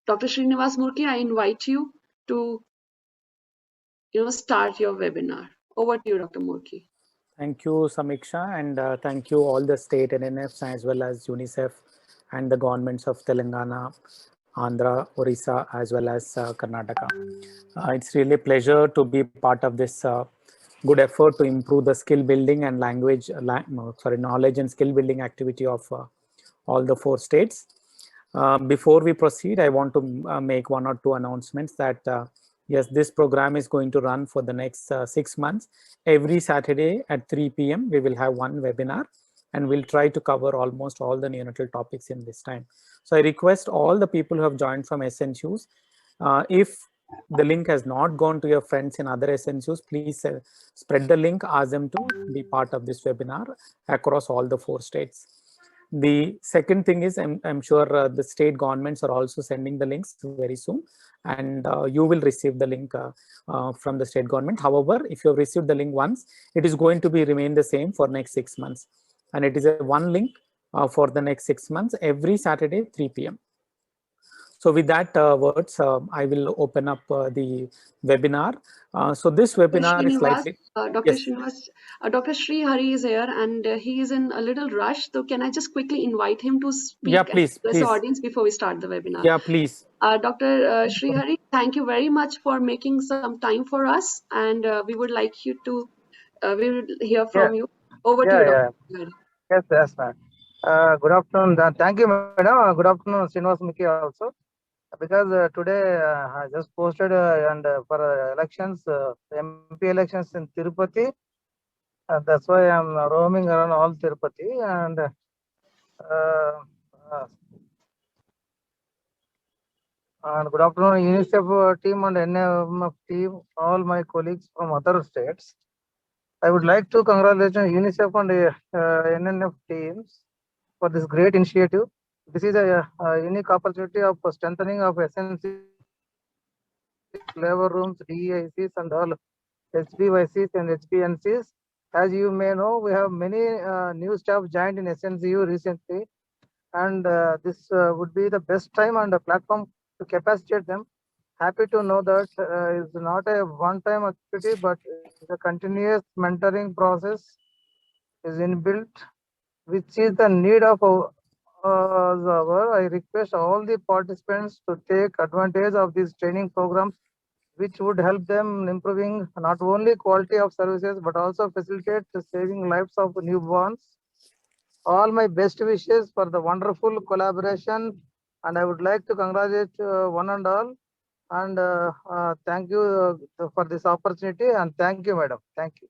Dr. Srinivas Murthy, I invite you to start your webinar. Over to you, Dr. Murthy. Thank you, Samiksha, and thank you all the state NNFs as well as UNICEF and the governments of Telangana, Andhra, Orissa, as well as Karnataka. It's really a pleasure to be part of this good effort to improve the skill building and knowledge and skill building activity of all the 4 states. Before we proceed, I want to make 1 or 2 announcements that yes, this program is going to run for the next 6 months. Every Saturday at 3 p.m. we will have 1 webinar, and we'll try to cover almost all the neonatal topics in this time. So I request all the people who have joined from SNCUs, if the link has not gone to your friends in other SNCUs, please spread the link, ask them to be part of this webinar across all the 4 states. The second thing is, I'm sure the state governments are also sending the links very soon, and you will receive the link from the state government. However, if you have received the link once, it is going to be remain the same for next 6 months, and it is a 1 link for the next 6 months every Saturday 3 p.m. So with that words, I will open up the webinar. So this webinar is slightly... Dr. Yes. Srinivas, Dr. Sri Hari is here, and he is in a little rush. So can I just quickly invite him to speak? Yeah, please. The audience before we start the webinar. Yeah, please. Dr. Sri Hari, thank you very much for making some time for us, and we would like you to, we will hear from you. Over to you, Dr. Sri Hari. Yes, ma'am. Good afternoon. Thank you, madam. Good afternoon, Srinivas Murthy also. Because today I just posted and for elections, MP elections in Tirupati. That's why I'm roaming around all Tirupati. And good afternoon, UNICEF team and NMF team, all my colleagues from other states. I would like to congratulate UNICEF and NNF teams for this great initiative. This is a unique opportunity of strengthening of SNC labor rooms, DEICs and all HBYCs and HPNCs. As you may know, we have many new staff joined in SNCU recently, and this would be the best time and a platform to capacitate them. Happy to know that it's not a one-time activity, but it's a continuous mentoring process is inbuilt, which is the need of our. I request all the participants to take advantage of these training programs, which would help them improving not only quality of services, but also facilitate the saving lives of newborns. All my best wishes for the wonderful collaboration, and I would like to congratulate one and all, and thank you for this opportunity, and thank you, madam. Thank you.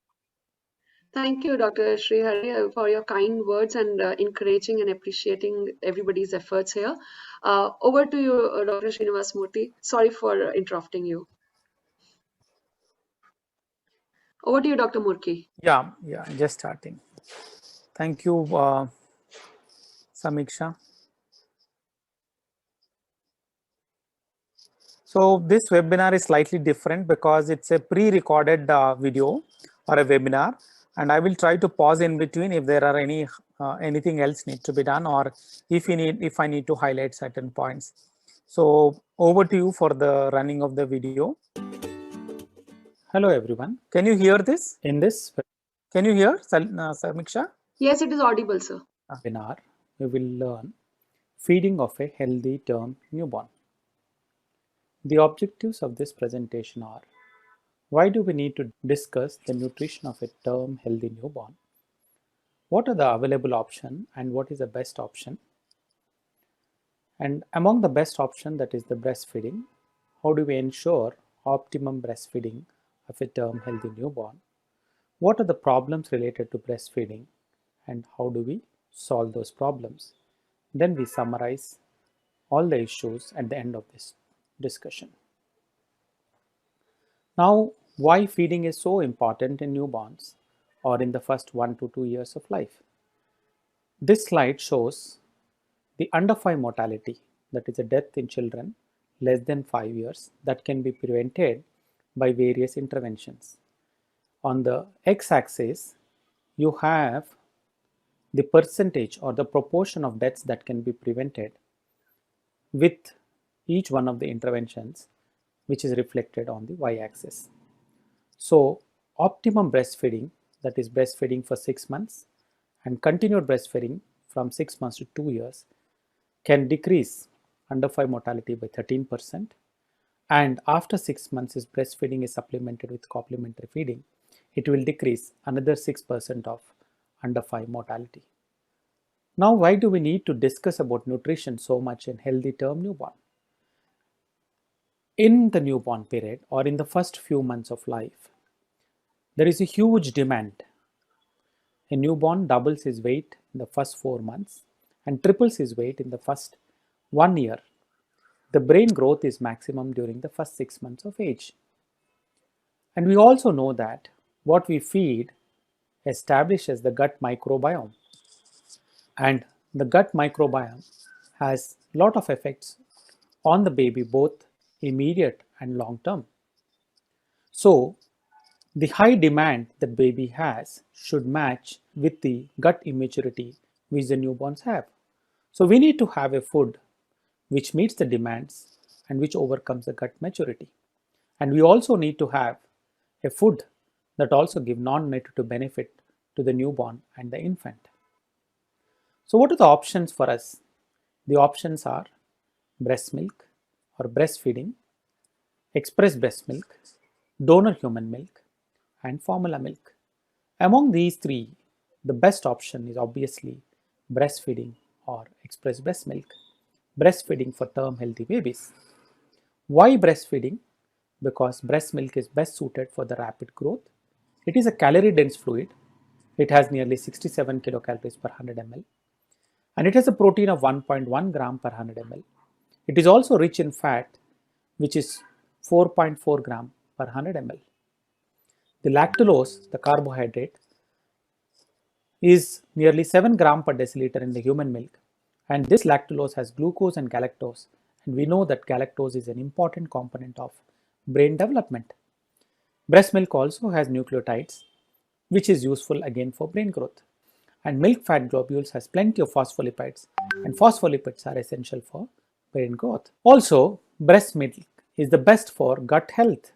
Thank you, Dr. Sri Hari, for your kind words and encouraging and appreciating everybody's efforts here. Over to you, Dr. Srinivas Murthy. Sorry for interrupting you. Over to you, Dr. Murthy. Yeah, just starting. Thank you, Samiksha. So this webinar is slightly different because it's a pre-recorded video or a webinar, and I will try to pause in between if there are any anything else need to be done, or if I need to highlight certain points. So over to you for the running of the video. Hello everyone. Can you hear this in this? Can you hear, Samiksha? Yes, it is audible, sir. Webinar, we will learn feeding of a healthy term newborn. The objectives of this presentation are: why do we need to discuss the nutrition of a term healthy newborn? What are the available options and what is the best option? And among the best option, that is the breastfeeding, how do we ensure optimum breastfeeding of a term healthy newborn? What are the problems related to breastfeeding and how do we solve those problems? Then we summarize all the issues at the end of this discussion. Now, why feeding is so important in newborns or in the first 1 to 2 years of life? This slide shows the under 5 mortality, that is a death in children less than 5 years, that can be prevented by various interventions. On the x-axis, you have the percentage or the proportion of deaths that can be prevented with each one of the interventions, which is reflected on the y-axis. So optimum breastfeeding, that is breastfeeding for 6 months and continued breastfeeding from 6 months to 2 years, can decrease under 5 mortality by 13%. And after 6 months, if breastfeeding is supplemented with complementary feeding, it will decrease another 6% of under 5 mortality. Now, why do we need to discuss about nutrition so much in healthy term newborn? In the newborn period or in the first few months of life, there is a huge demand. A newborn doubles his weight in the first 4 months and triples his weight in the first 1 year. The brain growth is maximum during the first 6 months of age. And we also know that what we feed establishes the gut microbiome. And the gut microbiome has a lot of effects on the baby, both immediate and long term. So, the high demand that baby has should match with the gut immaturity which the newborns have. So, we need to have a food which meets the demands and which overcomes the gut maturity. And we also need to have a food that also gives non-nutritive benefit to the newborn and the infant. So what are the options for us? The options are breast milk or breastfeeding, express breast milk, donor human milk, and formula milk. Among these three, the best option is obviously breastfeeding or express breast milk. Breastfeeding for term healthy babies. Why breastfeeding? Because breast milk is best suited for the rapid growth. It is a calorie dense fluid. It has nearly 67 kilocalories per 100 ml. And it has a protein of 1.1 gram per 100 ml. It is also rich in fat, which is 4.4 gram per 100 ml. The lactulose, the carbohydrate, is nearly 7 gram per deciliter in the human milk. And this lactulose has glucose and galactose. And we know that galactose is an important component of brain development. Breast milk also has nucleotides, which is useful again for brain growth. And milk fat globules has plenty of phospholipids, and phospholipids are essential for brain growth. Also, breast milk is the best for gut health.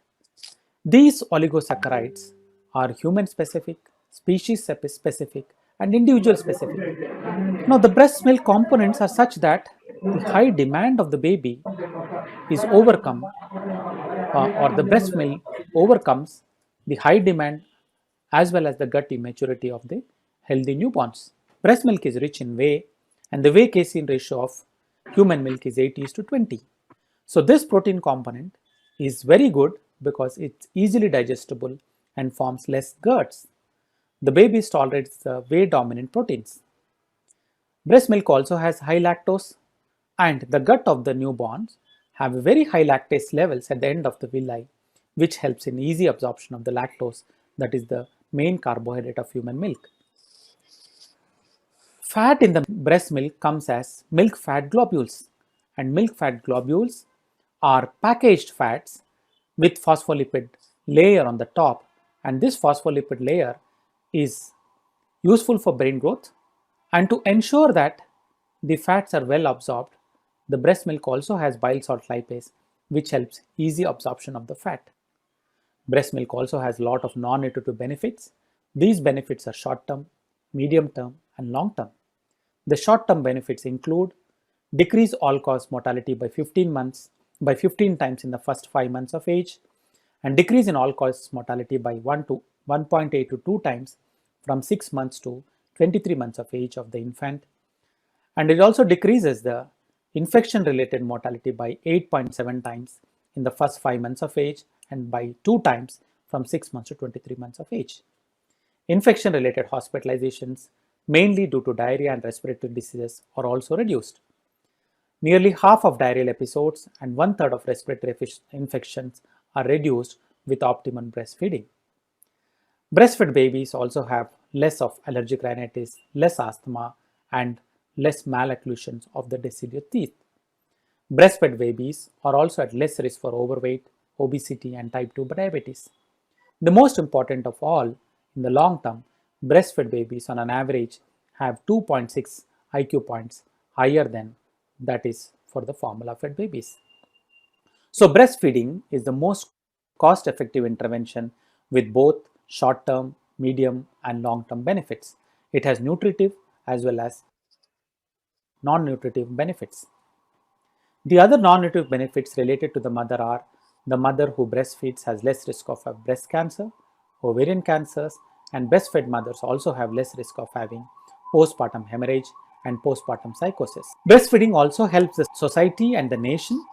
These oligosaccharides are human specific, species specific, and individual specific. Now, the breast milk components are such that the high demand of the baby is overcome, or the breast milk overcomes the high demand as well as the gut immaturity of the healthy newborns. Breast milk is rich in whey, and the whey casein ratio of human milk is 80:20. So this protein component is very good because it's easily digestible and forms less GERDs. The baby tolerates the whey dominant proteins. Breast milk also has high lactose, and the gut of the newborns have very high lactase levels at the end of the villi, which helps in easy absorption of the lactose, that is the main carbohydrate of human milk. Fat in the breast milk comes as milk fat globules, and milk fat globules are packaged fats with phospholipid layer on the top, and this phospholipid layer is useful for brain growth. And to ensure that the fats are well absorbed, the breast milk also has bile salt lipase, which helps easy absorption of the fat. Breast milk also has a lot of non-nutritive benefits. These benefits are short-term, medium-term, and long-term. The short-term benefits include decrease all-cause mortality by 15 times in the first 5 months of age, and decrease in all-cause mortality by 1.8 to 2 times from 6 months to 23 months of age of the infant. And it also decreases the infection-related mortality by 8.7 times in the first 5 months of age and by 2 times from 6 months to 23 months of age. Infection-related hospitalizations, mainly due to diarrhea and respiratory diseases, are also reduced. Nearly half of diarrheal episodes and 1/3 of respiratory infections are reduced with optimum breastfeeding. Breastfed babies also have less of allergic rhinitis, less asthma, and less malocclusions of the deciduous teeth. Breastfed babies are also at less risk for overweight, obesity, and type 2 diabetes. The most important of all, in the long term, breastfed babies on an average have 2.6 IQ points higher than that is for the formula fed babies. So breastfeeding is the most cost-effective intervention with both short-term, medium and long-term benefits. It has nutritive as well as non-nutritive benefits. The other non-nutritive benefits related to the mother are: the mother who breastfeeds has less risk of breast cancer, ovarian cancers, and breastfed mothers also have less risk of having postpartum hemorrhage and postpartum psychosis. Breastfeeding also helps the society and the nation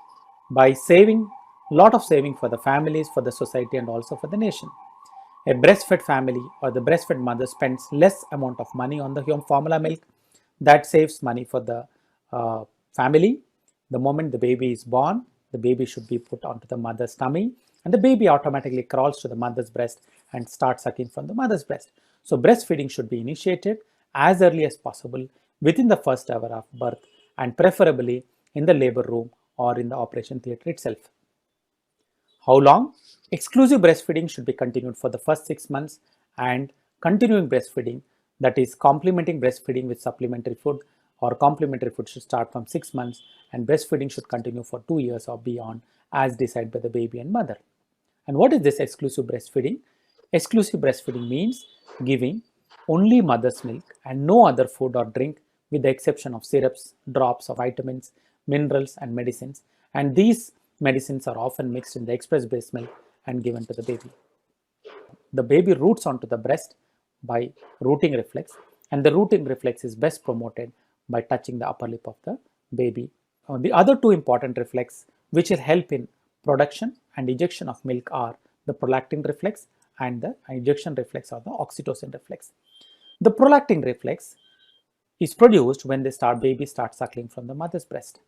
by saving a lot of saving for the families, for the society, and also for the nation. A breastfed family or the breastfed mother spends less amount of money on the home formula milk. That saves money for the family. The moment the baby is born, the baby should be put onto the mother's tummy and the baby automatically crawls to the mother's breast and starts sucking from the mother's breast. So breastfeeding should be initiated as early as possible within the first hour of birth and preferably in the labor room or in the operation theatre itself. How long? Exclusive breastfeeding should be continued for the first 6 months, and continuing breastfeeding, that is complementing breastfeeding with supplementary food or complementary food, should start from 6 months, and breastfeeding should continue for 2 years or beyond as decided by the baby and mother. And what is this exclusive breastfeeding? Exclusive breastfeeding means giving only mother's milk and no other food or drink with the exception of syrups, drops of vitamins, minerals and medicines, and these medicines are often mixed in the express breast milk and given to the baby. The baby roots onto the breast by rooting reflex, and the rooting reflex is best promoted by touching the upper lip of the baby. The other two important reflex which will help in production and ejection of milk are the prolactin reflex and the ejection reflex or the oxytocin reflex. The prolactin reflex is produced when the baby starts suckling from the mother's breast.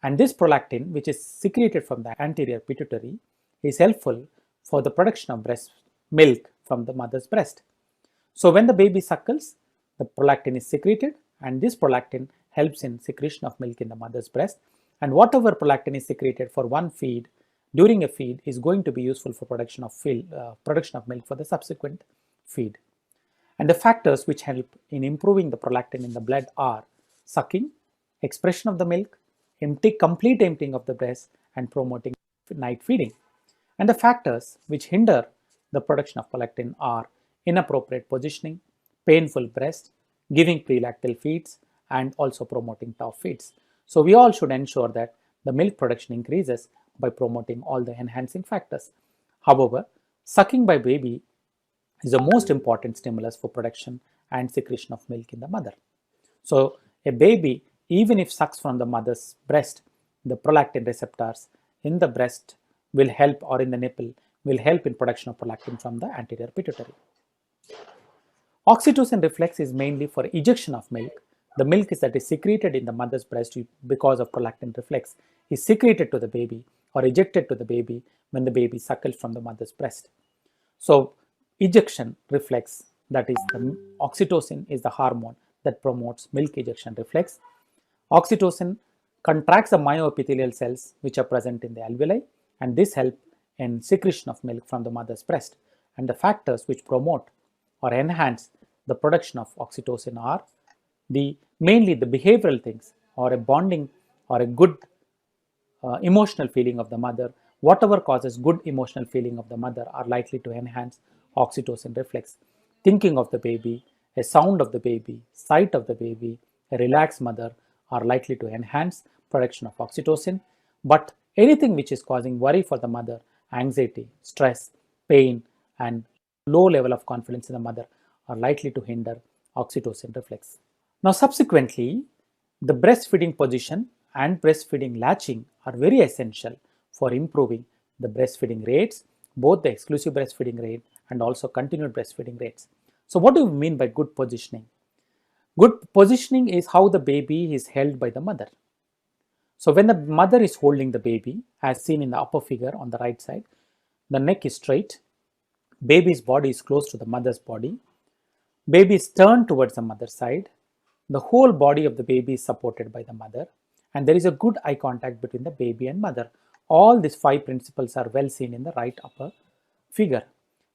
And this prolactin, which is secreted from the anterior pituitary, is helpful for the production of breast milk from the mother's breast. So when the baby suckles, the prolactin is secreted, and this prolactin helps in secretion of milk in the mother's breast. And whatever prolactin is secreted for one feed, during a feed, is going to be useful for production of milk for the subsequent feed. And the factors which help in improving the prolactin in the blood are sucking, expression of the milk, complete emptying of the breast, and promoting night feeding. And the factors which hinder the production of prolactin are inappropriate positioning, painful breast, giving prelactal feeds, and also promoting tough feeds. So we all should ensure that the milk production increases by promoting all the enhancing factors. However, sucking by baby is the most important stimulus for production and secretion of milk in the mother. So a baby, even if sucks from the mother's breast, the prolactin receptors in the breast will help, or in the nipple, will help in production of prolactin from the anterior pituitary. Oxytocin reflex is mainly for ejection of milk. The milk that is secreted in the mother's breast because of prolactin reflex is secreted to the baby or ejected to the baby when the baby suckles from the mother's breast. So ejection reflex, that is the oxytocin, is the hormone that promotes milk ejection reflex. Oxytocin contracts the myoepithelial cells which are present in the alveoli, and this helps in secretion of milk from the mother's breast. And the factors which promote or enhance the production of oxytocin are mainly the behavioral things, or a bonding or a good emotional feeling of the mother. Whatever causes good emotional feeling of the mother are likely to enhance oxytocin reflex. Thinking of the baby, a sound of the baby, sight of the baby, a relaxed mother are likely to enhance production of oxytocin. But anything which is causing worry for the mother, anxiety, stress, pain, and low level of confidence in the mother are likely to hinder oxytocin reflex. Now subsequently, the breastfeeding position and breastfeeding latching are very essential for improving the breastfeeding rates, both the exclusive breastfeeding rate and also continued breastfeeding rates. So what do we mean by good positioning? Good positioning is how the baby is held by the mother. So when the mother is holding the baby, as seen in the upper figure on the right side, the neck is straight, baby's body is close to the mother's body, baby is turned towards the mother's side, the whole body of the baby is supported by the mother, and there is a good eye contact between the baby and mother. All these 5 principles are well seen in the right upper figure,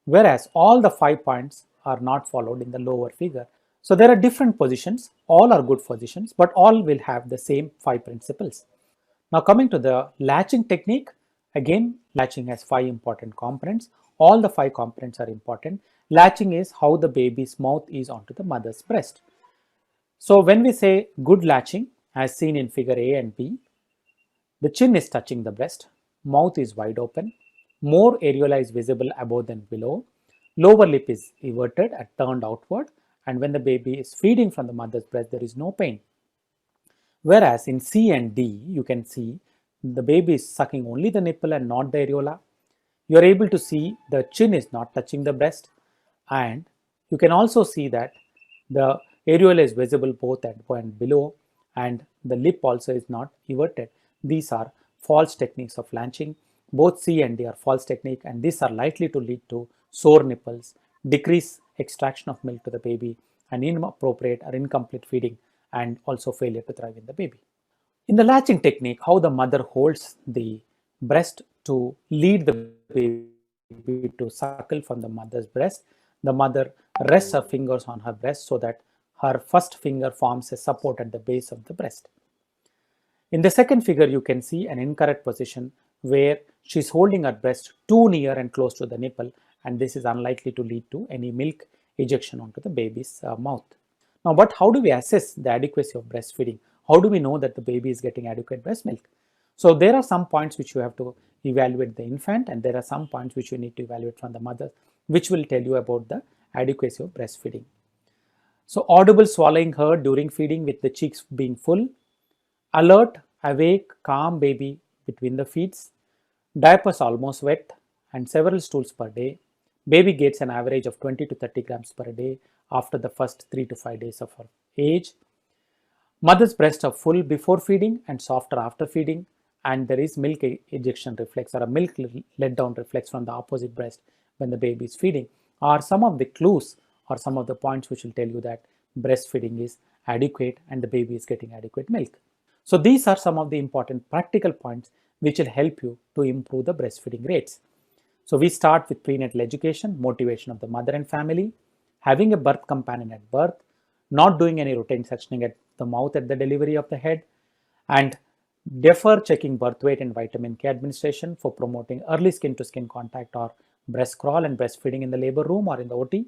whereas all the 5 points are not followed in the lower figure. So there are different positions, all are good positions, but all will have the same 5 principles. Now coming to the latching technique, Again, latching has 5 important components. All the 5 components are important. Latching is how the baby's mouth is onto the mother's breast. So when we say good latching, as seen in figure A and B, the chin is touching the breast, mouth is wide open, more areola is visible above than below, lower lip is everted and turned outward, and when the baby is feeding from the mother's breast, there is no pain. Whereas in C and D, you can see the baby is sucking only the nipple and not the areola. You are able to see the chin is not touching the breast, and you can also see that the areola is visible both at and below, and the lip also is not everted. These are false techniques of latching. Both C and D are false technique, and these are likely to lead to sore nipples, decrease extraction of milk to the baby, and inappropriate or incomplete feeding, and also failure to thrive in the baby. In the latching technique, how the mother holds the breast to lead the baby to suckle from the mother's breast, the mother rests her fingers on her breast so that her first finger forms a support at the base of the breast. In the second figure, you can see an incorrect position where she is holding her breast too near and close to the nipple, and this is unlikely to lead to any milk ejection onto the baby's mouth. Now, but how do we assess the adequacy of breastfeeding? How do we know that the baby is getting adequate breast milk? So there are some points which you have to evaluate the infant, and there are some points which you need to evaluate from the mother, which will tell you about the adequacy of breastfeeding. So audible swallowing heard during feeding with the cheeks being full, alert, awake, calm baby between the feeds, diapers almost wet, and several stools per day. Baby gets an average of 20 to 30 grams per day after the first 3 to 5 days of her age. Mother's breasts are full before feeding and softer after feeding, and there is milk ejection reflex or a milk let down reflex from the opposite breast when the baby is feeding, are some of the clues or some of the points which will tell you that breastfeeding is adequate and the baby is getting adequate milk. So these are some of the important practical points which will help you to improve the breastfeeding rates. So we start with prenatal education, motivation of the mother and family, having a birth companion at birth, not doing any routine suctioning at the mouth at the delivery of the head, and defer checking birth weight and vitamin K administration for promoting early skin to skin contact or breast crawl and breastfeeding in the labor room or in the OT,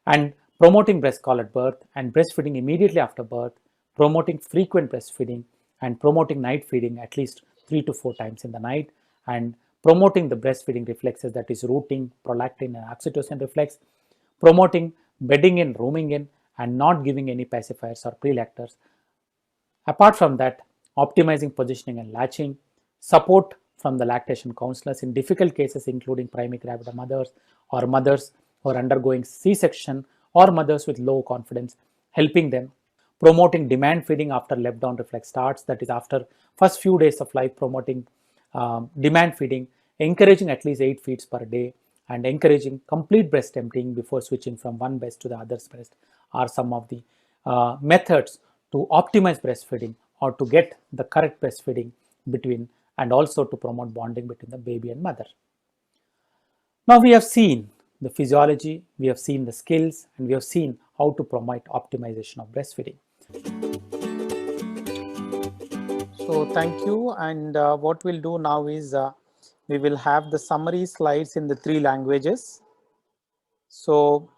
and promoting breast crawl at birth and breastfeeding immediately after birth, promoting frequent breastfeeding and promoting night feeding at least 3 to 4 times in the night, and promoting the breastfeeding reflexes, that is rooting, prolactin and oxytocin reflex, promoting bedding in, rooming in, and not giving any pacifiers or prelactors. Apart from that, optimizing positioning and latching, support from the lactation counselors in difficult cases including primigravida mothers or mothers who are undergoing C-section or mothers with low confidence, helping them, promoting demand feeding after left down reflex starts, that is after first few days of life, promoting demand feeding, encouraging at least 8 feeds per day, and encouraging complete breast emptying before switching from one breast to the other's breast are some of the methods to optimize breastfeeding or to get the correct breastfeeding between, and also to promote bonding between the baby and mother. Now we have seen the physiology, we have seen the skills, and we have seen how to promote optimization of breastfeeding. So thank you, and what we'll do now is we will have the summary slides in the 3 languages. So